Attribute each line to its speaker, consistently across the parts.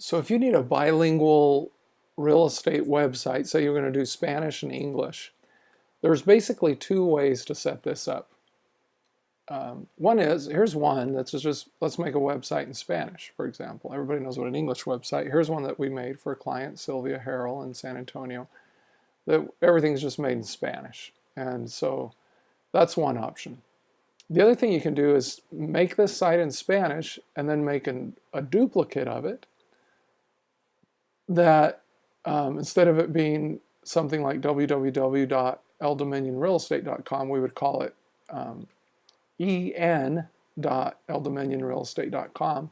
Speaker 1: So if you need a bilingual real estate website, say you're going to do Spanish and English, there's basically two ways to set this up. One is, here's one that's just, let's make a website in Spanish, for example. Everybody knows what an English website. Here's one that we made for a client, Sylvia Harrell in San Antonio, that everything's just made in Spanish. And so that's one option. The other thing you can do is make this site in Spanish and then make a duplicate of it that instead of it being something like www.eldominionrealestate.com, we would call it en.eldominionrealestate.com,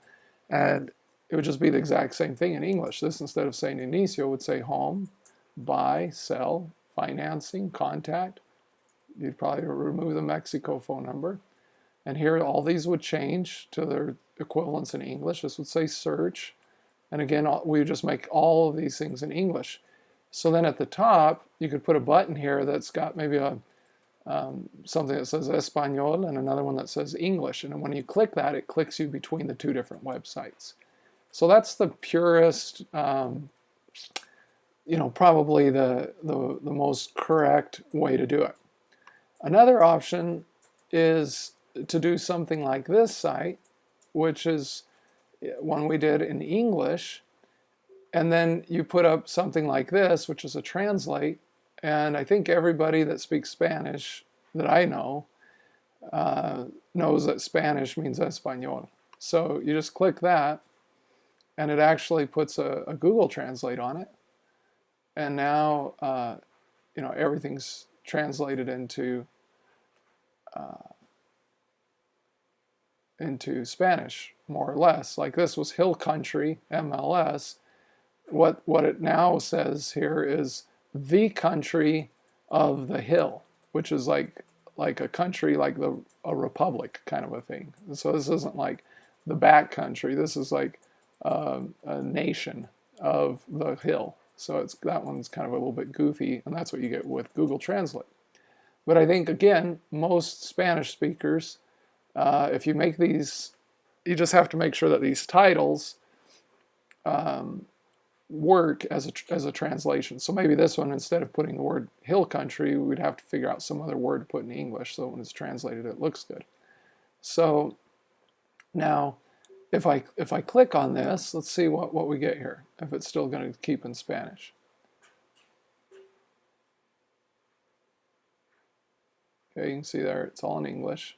Speaker 1: and it would just be the exact same thing in English. This, instead of saying inicio, would say home, buy, sell, financing, contact. You'd probably remove the Mexico phone number. And here all these would change to their equivalents in English. This would say search. And again, we would just make all of these things in English. So then at the top, you could put a button here that's got maybe a something that says Español and another one that says English. And when you click that, it clicks you between the two different websites. So that's the purest, probably the most correct way to do it. Another option is to do something like this site, which is one we did in English, and then you put up something like this, which is a translate, and I think everybody that speaks Spanish that I know knows that Spanish means Español. So you just click that, and it actually puts a Google Translate on it, and now everything's translated into Spanish, more or less. Like this was Hill Country, MLS. What it now says here is the country of the hill, which is like a country, like a republic kind of a thing. So this isn't like the back country. This is like a nation of the hill. So that one's kind of a little bit goofy, and that's what you get with Google Translate. But I think, again, most Spanish speakers, if you make these, you just have to make sure that these titles work as a translation. So maybe this one, instead of putting the word hill country, we'd have to figure out some other word to put in English so when it's translated it looks good. So now if I click on this, let's see what we get here, if it's still going to keep in Spanish. Okay, you can see there it's all in English.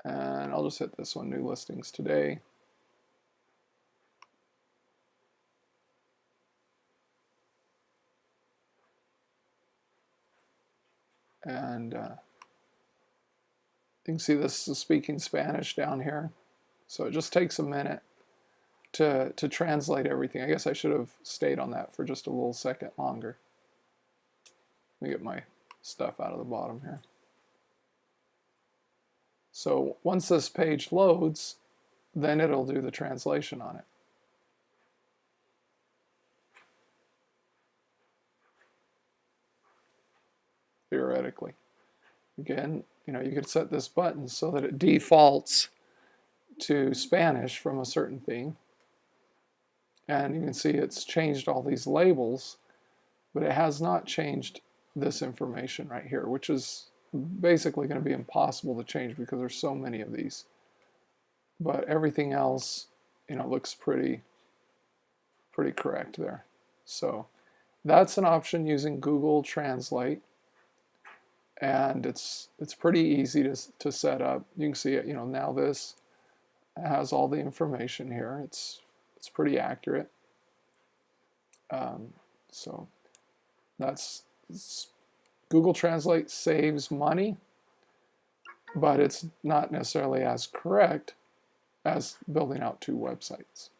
Speaker 1: And I'll just hit this one, new listings today. And you can see this is speaking Spanish down here. So it just takes a minute to translate everything. I guess I should have stayed on that for just a little second longer. Let me get my stuff out of the bottom here. So once this page loads, then it'll do the translation on it. Theoretically. Again, you could set this button so that it defaults to Spanish from a certain thing. And you can see it's changed all these labels, but it has not changed this information right here, which is basically going to be impossible to change because there's so many of these. But everything else, looks pretty correct there. So that's an option using Google Translate, and it's pretty easy to set up. You can see it. Now this has all the information here. It's pretty accurate. So Google Translate saves money, but it's not necessarily as correct as building out two websites.